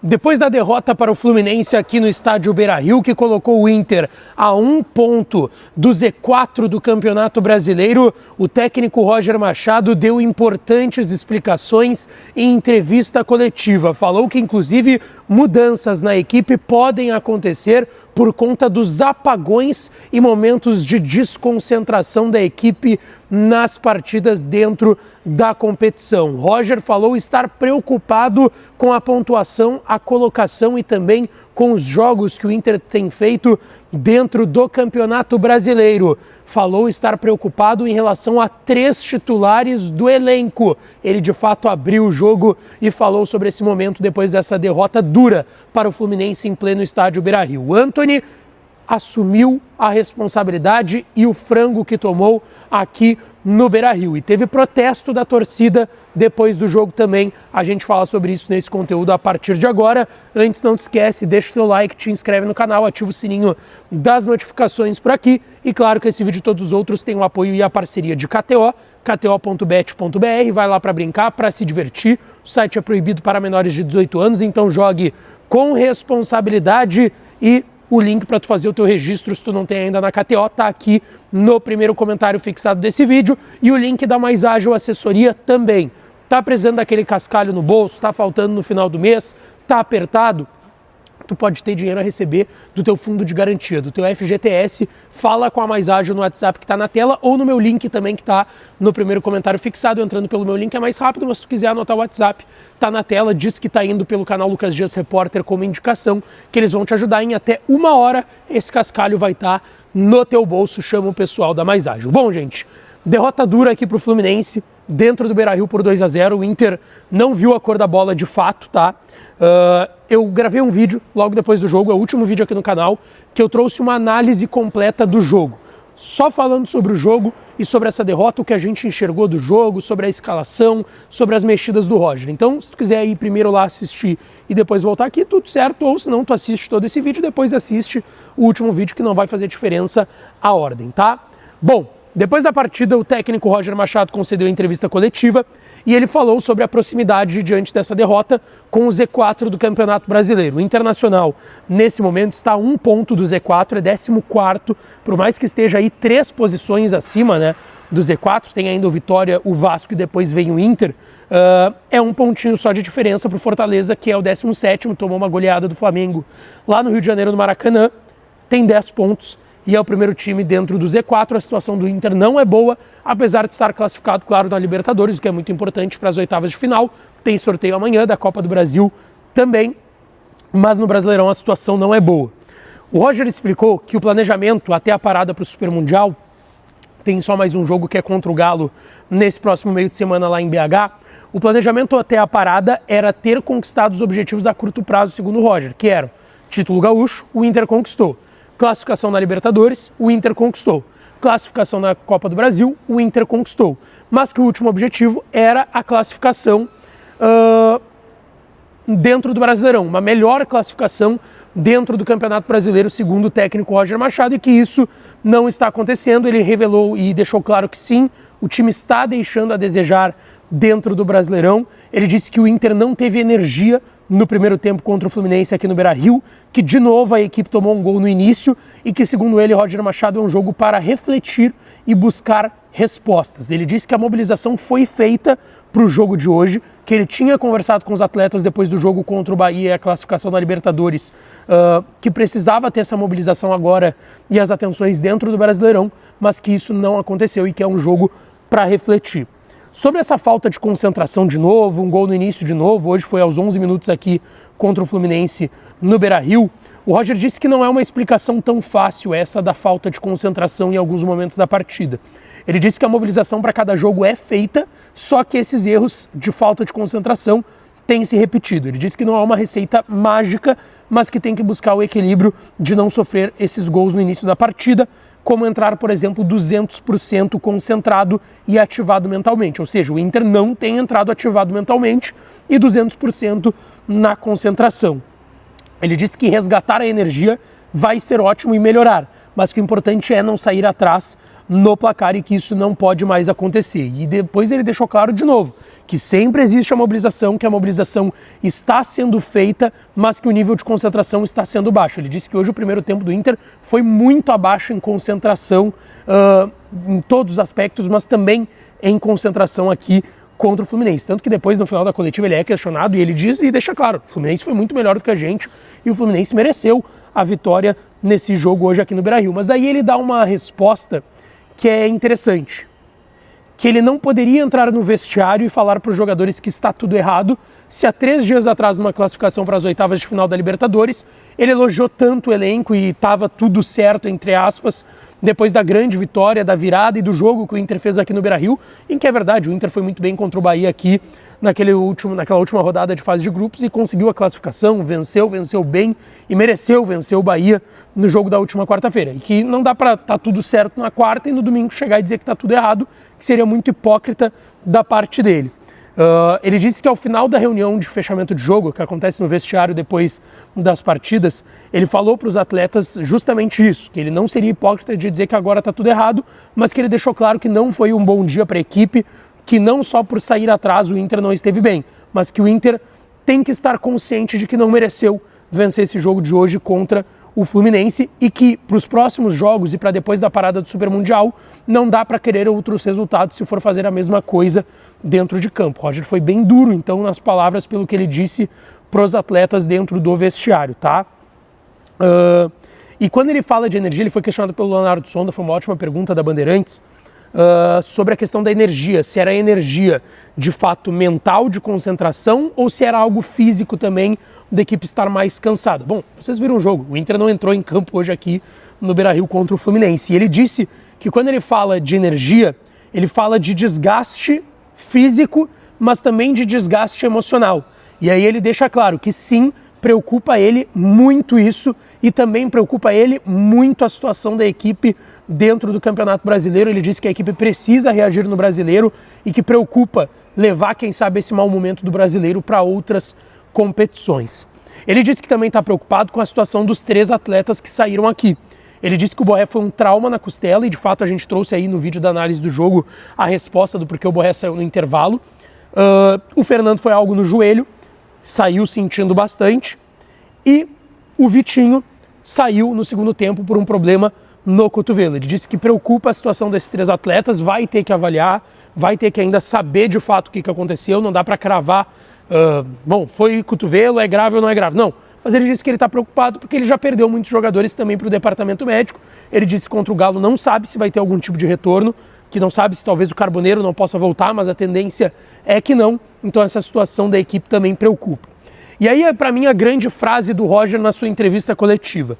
Depois da derrota para o Fluminense aqui no estádio Beira-Rio, que colocou o Inter a 1 ponto do Z4 do Campeonato Brasileiro, o técnico Roger Machado deu importantes explicações em entrevista coletiva. Falou que, inclusive, mudanças na equipe podem acontecer por conta dos apagões e momentos de desconcentração da equipe nas partidas dentro da competição. Roger falou estar preocupado com a pontuação, a colocação e também com os jogos que o Inter tem feito dentro do Campeonato Brasileiro. Falou estar preocupado em relação a 3 titulares do elenco. Ele de fato abriu o jogo e falou sobre esse momento depois dessa derrota dura para o Fluminense em pleno estádio Beira-Rio. O Antony assumiu a responsabilidade e o frango que tomou aqui no Beira-Rio. E teve protesto da torcida depois do jogo também. A gente fala sobre isso nesse conteúdo a partir de agora. Antes, não te esquece, deixa o seu like, te inscreve no canal, ativa o sininho das notificações por aqui. E claro que esse vídeo e todos os outros têm o apoio e a parceria de KTO, kto.bet.br. Vai lá para brincar, para se divertir. O site é proibido para menores de 18 anos, então jogue com responsabilidade. E o link para tu fazer o teu registro, se tu não tem ainda na KTO, tá aqui no primeiro comentário fixado desse vídeo. E o link da Mais Ágil Assessoria também. Tá precisando daquele cascalho no bolso, tá faltando no final do mês, tá apertado? Tu pode ter dinheiro a receber do teu fundo de garantia, do teu FGTS. Fala com a Mais Ágil no WhatsApp que tá na tela ou no meu link também que tá no primeiro comentário fixado. Entrando pelo meu link é mais rápido, mas se tu quiser anotar o WhatsApp, tá na tela. Diz que tá indo pelo canal Lucas Dias Repórter como indicação, que eles vão te ajudar em até 1 hora. Esse cascalho vai estar no teu bolso. Chama o pessoal da Mais Ágil. Bom, gente, derrota dura aqui pro Fluminense, dentro do Beira-Rio por 2-0. O Inter não viu a cor da bola de fato, tá? Eu gravei um vídeo logo depois do jogo, é o último vídeo aqui no canal, que eu trouxe uma análise completa do jogo. Só falando sobre o jogo e sobre essa derrota, o que a gente enxergou do jogo, sobre a escalação, sobre as mexidas do Roger. Então, se tu quiser ir primeiro lá assistir e depois voltar aqui, tudo certo. Ou se não, tu assiste todo esse vídeo e depois assiste o último vídeo, que não vai fazer diferença a ordem, tá? Bom, depois da partida, o técnico Roger Machado concedeu a entrevista coletiva e ele falou sobre a proximidade diante dessa derrota com o Z4 do Campeonato Brasileiro. O Internacional, nesse momento, está a 1 ponto do Z4, é 14º, por mais que esteja aí 3 posições acima, né, do Z4, tem ainda o Vitória, o Vasco e depois vem o Inter. É 1 pontinho só de diferença para o Fortaleza, que é o 17º, tomou uma goleada do Flamengo lá no Rio de Janeiro, no Maracanã, tem 10 pontos. E é o primeiro time dentro do Z4. A situação do Inter não é boa, apesar de estar classificado, claro, na Libertadores, o que é muito importante para as oitavas de final. Tem sorteio amanhã da Copa do Brasil também, mas no Brasileirão a situação não é boa. O Roger explicou que o planejamento até a parada para o Super Mundial, tem só mais um jogo que é contra o Galo nesse próximo meio de semana lá em BH, o planejamento até a parada era ter conquistado os objetivos a curto prazo, segundo o Roger, que eram título gaúcho, o Inter conquistou. Classificação na Libertadores, o Inter conquistou. Classificação na Copa do Brasil, o Inter conquistou. Mas que o último objetivo era a classificação dentro do Brasileirão, uma melhor classificação dentro do Campeonato Brasileiro, segundo o técnico Roger Machado, e que isso não está acontecendo. Ele revelou e deixou claro que sim, o time está deixando a desejar dentro do Brasileirão. Ele disse que o Inter não teve energia no primeiro tempo contra o Fluminense aqui no Beira-Rio, que de novo a equipe tomou um gol no início e que, segundo ele, Roger Machado, é um jogo para refletir e buscar respostas. Ele disse que a mobilização foi feita para o jogo de hoje, que ele tinha conversado com os atletas depois do jogo contra o Bahia e a classificação da Libertadores, que precisava ter essa mobilização agora e as atenções dentro do Brasileirão, mas que isso não aconteceu e que é um jogo para refletir. Sobre essa falta de concentração de novo, um gol no início de novo, hoje foi aos 11 minutos aqui contra o Fluminense no Beira-Rio, o Roger disse que não é uma explicação tão fácil essa da falta de concentração em alguns momentos da partida. Ele disse que a mobilização para cada jogo é feita, só que esses erros de falta de concentração têm se repetido. Ele disse que não é uma receita mágica, mas que tem que buscar o equilíbrio de não sofrer esses gols no início da partida, como entrar, por exemplo, 200% concentrado e ativado mentalmente. Ou seja, o Inter não tem entrado ativado mentalmente e 200% na concentração. Ele disse que resgatar a energia vai ser ótimo e melhorar, mas que o importante é não sair atrás no placar e que isso não pode mais acontecer. E depois ele deixou claro de novo que sempre existe a mobilização, que a mobilização está sendo feita, mas que o nível de concentração está sendo baixo. Ele disse que hoje o primeiro tempo do Inter foi muito abaixo em concentração em todos os aspectos, mas também em concentração aqui contra o Fluminense. Tanto que depois, no final da coletiva, ele é questionado e ele diz e deixa claro, o Fluminense foi muito melhor do que a gente e o Fluminense mereceu a vitória nesse jogo hoje aqui no Beira-Rio. Mas daí ele dá uma resposta que é interessante, que ele não poderia entrar no vestiário e falar para os jogadores que está tudo errado, se há 3 dias atrás, numa classificação para as oitavas de final da Libertadores, ele elogiou tanto o elenco e estava tudo certo, entre aspas, depois da grande vitória, da virada e do jogo que o Inter fez aqui no Beira-Rio, em que é verdade, o Inter foi muito bem contra o Bahia aqui naquela última rodada de fase de grupos e conseguiu a classificação, venceu bem e mereceu vencer o Bahia no jogo da última quarta-feira. E que não dá para estar tudo certo na quarta e no domingo chegar e dizer que está tudo errado, que seria muito hipócrita da parte dele. Ele disse que ao final da reunião de fechamento de jogo, que acontece no vestiário depois das partidas, ele falou para os atletas justamente isso, que ele não seria hipócrita de dizer que agora está tudo errado, mas que ele deixou claro que não foi um bom dia para a equipe, que não só por sair atrás o Inter não esteve bem, mas que o Inter tem que estar consciente de que não mereceu vencer esse jogo de hoje contra o Fluminense e que para os próximos jogos e para depois da parada do Super Mundial não dá para querer outros resultados se for fazer a mesma coisa dentro de campo. O Roger foi bem duro então nas palavras pelo que ele disse para os atletas dentro do vestiário, tá? E quando ele fala de energia, ele foi questionado pelo Leonardo Sonda, foi uma ótima pergunta da Bandeirantes, sobre a questão da energia, se era energia de fato mental, de concentração, ou se era algo físico também da equipe estar mais cansada. Bom, vocês viram o jogo, o Inter não entrou em campo hoje aqui no Beira-Rio contra o Fluminense, e ele disse que quando ele fala de energia, ele fala de desgaste físico, mas também de desgaste emocional. E aí ele deixa claro que sim, preocupa ele muito isso e também preocupa ele muito a situação da equipe dentro do Campeonato Brasileiro. Ele disse que a equipe precisa reagir no Brasileiro e que preocupa levar, quem sabe, esse mau momento do Brasileiro para outras competições. Ele disse que também está preocupado com a situação dos 3 atletas que saíram aqui. Ele disse que o Borré foi um trauma na costela e, de fato, a gente trouxe aí no vídeo da análise do jogo a resposta do porquê o Borré saiu no intervalo. O Fernando foi algo no joelho, saiu sentindo bastante. E o Vitinho saiu no segundo tempo por um problema no cotovelo. Ele disse que preocupa a situação desses 3 atletas, vai ter que avaliar, vai ter que ainda saber de fato o que aconteceu, não dá para cravar, bom, foi cotovelo, é grave ou não é grave, não. Mas ele disse que ele está preocupado porque ele já perdeu muitos jogadores também para o departamento médico. Ele disse que contra o Galo não sabe se vai ter algum tipo de retorno, que não sabe se talvez o Carboneiro não possa voltar, mas a tendência é que não. Então essa situação da equipe também preocupa. E aí, para mim, a grande frase do Roger na sua entrevista coletiva.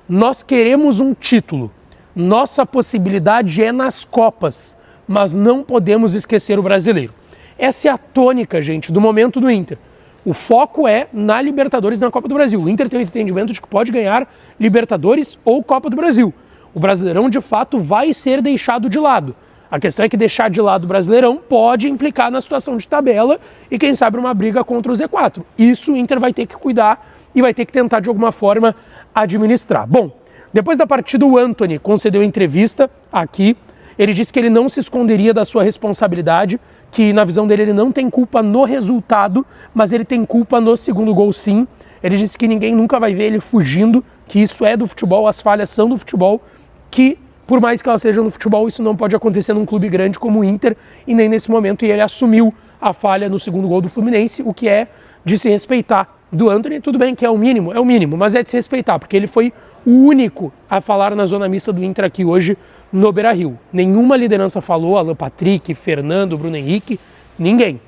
Nós queremos um título. Nossa possibilidade é nas Copas, mas não podemos esquecer o Brasileiro. Essa é a tônica, gente, do momento do Inter. O foco é na Libertadores e na Copa do Brasil. O Inter tem o entendimento de que pode ganhar Libertadores ou Copa do Brasil. O Brasileirão, de fato, vai ser deixado de lado. A questão é que deixar de lado o Brasileirão pode implicar na situação de tabela e, quem sabe, uma briga contra o Z4. Isso o Inter vai ter que cuidar e vai ter que tentar, de alguma forma, administrar. Bom, depois da partida, o Antony concedeu entrevista aqui. Ele disse que ele não se esconderia da sua responsabilidade, que na visão dele ele não tem culpa no resultado, mas ele tem culpa no segundo gol sim. Ele disse que ninguém nunca vai ver ele fugindo, que isso é do futebol, as falhas são do futebol, que por mais que elas sejam no futebol, isso não pode acontecer num clube grande como o Inter e nem nesse momento. E ele assumiu a falha no segundo gol do Fluminense, o que é de se respeitar do Antony. Tudo bem que é o mínimo, mas é de se respeitar, porque ele foi o único a falar na zona mista do Inter aqui hoje no Beira-Rio. Nenhuma liderança falou, Alan Patrick, Fernando, Bruno Henrique, ninguém.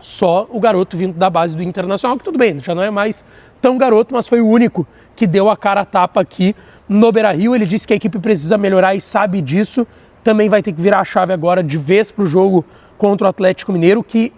Só o garoto vindo da base do Internacional, que tudo bem, já não é mais tão garoto, mas foi o único que deu a cara a tapa aqui no Beira-Rio. Ele disse que a equipe precisa melhorar e sabe disso. Também vai ter que virar a chave agora de vez para o jogo contra o Atlético Mineiro, que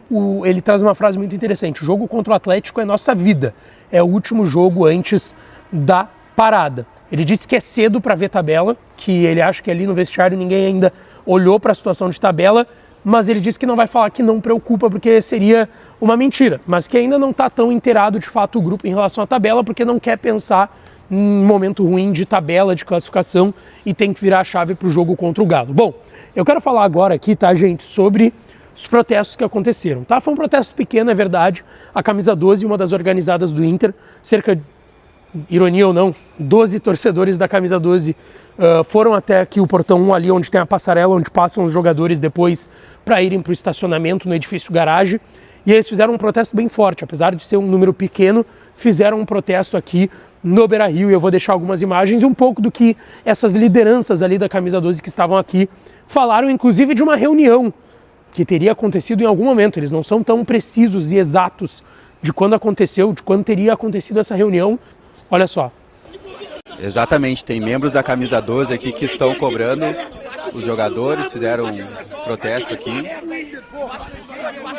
ele traz uma frase muito interessante. O jogo contra o Atlético é nossa vida. É o último jogo antes da parada. Ele disse que é cedo para ver tabela, que ele acha que ali no vestiário ninguém ainda olhou para a situação de tabela, mas ele disse que não vai falar que não preocupa, porque seria uma mentira, mas que ainda não está tão inteirado de fato o grupo em relação à tabela, porque não quer pensar um momento ruim de tabela de classificação e tem que virar a chave para o jogo contra o Galo. Bom, eu quero falar agora aqui, tá, gente, sobre os protestos que aconteceram, tá? Foi um protesto pequeno, é verdade. A camisa 12, uma das organizadas do Inter, cerca de, ironia ou não, 12 torcedores da camisa 12 foram até aqui o portão 1, ali onde tem a passarela, onde passam os jogadores depois para irem para o estacionamento no edifício garagem. E eles fizeram um protesto bem forte, apesar de ser um número pequeno, fizeram um protesto aqui no Beira-Rio. E eu vou deixar algumas imagens e um pouco do que essas lideranças ali da camisa 12 que estavam aqui falaram, inclusive de uma reunião que teria acontecido em algum momento. Eles não são tão precisos e exatos de quando aconteceu, de quando teria acontecido essa reunião. Olha só. Exatamente, tem membros da camisa 12 aqui que estão cobrando, os jogadores fizeram um protesto aqui.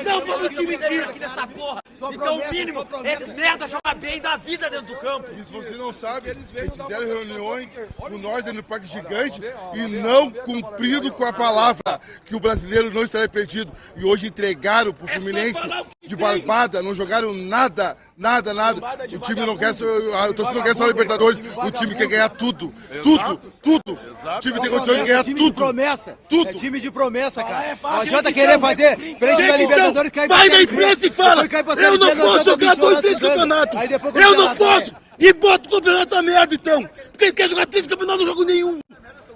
Não vamos admitir aqui nessa porra. Então o mínimo é esses merda jogar bem da vida dentro do campo. Isso você não sabe, eles fizeram reuniões com nós no Parque Gigante e não cumprido com a palavra que o brasileiro não estaria perdido. E hoje entregaram pro Fluminense de barbada, não jogaram nada. O time não quer, a torcida não quer só a Libertadores, o time quer ganhar tudo. O time tem condições de ganhar tudo. Time de promessa. Tudo. É time de promessa, cara. Não adianta querer fazer frente da Libertadores. Vai na imprensa e fala, eu não posso jogar 2, 3 campeonatos. Eu não posso. E bota o campeonato a merda, então. Porque ele quer jogar 3 campeonatos, não jogo nenhum.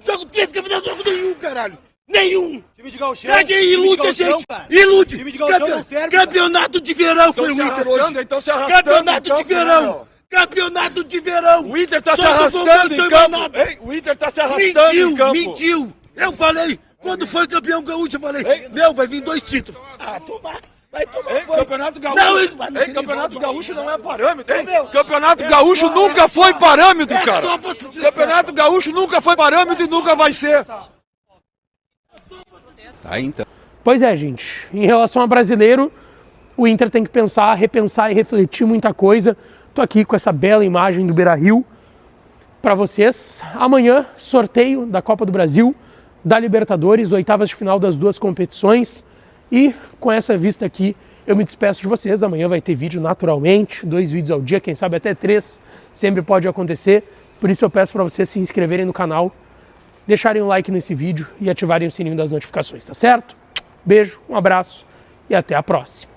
Jogo 3 campeonatos, não jogo nenhum, caralho. Nenhum. Time de gauchão. Ilude a gente. Ilude. Time de gauchão não serve, campeonato de verão foi o Inter hoje. Então se arrastando. Campeonato de verão. Campeonato de verão. O Inter tá se arrastando em campo. Ei, o Inter tá se arrastando em campo. Mentiu. Eu falei. Quando foi campeão gaúcho, eu falei, vai vir 2 títulos. Vai tomar banho. Campeonato Gaúcho. Campeonato Gaúcho não é parâmetro. Campeonato Gaúcho nunca foi parâmetro, cara. Campeonato Gaúcho nunca foi parâmetro e nunca vai ser. Tá, então. Pois é, gente. Em relação a brasileiro, o Inter tem que pensar, repensar e refletir muita coisa. Tô aqui com essa bela imagem do Beira-Rio para vocês. Amanhã, sorteio da Copa do Brasil, da Libertadores, oitavas de final das 2 competições. E com essa vista aqui, eu me despeço de vocês. Amanhã vai ter vídeo naturalmente, 2 vídeos ao dia, quem sabe até 3, sempre pode acontecer. Por isso eu peço para vocês se inscreverem no canal, deixarem um like nesse vídeo e ativarem o sininho das notificações, tá certo? Beijo, um abraço e até a próxima.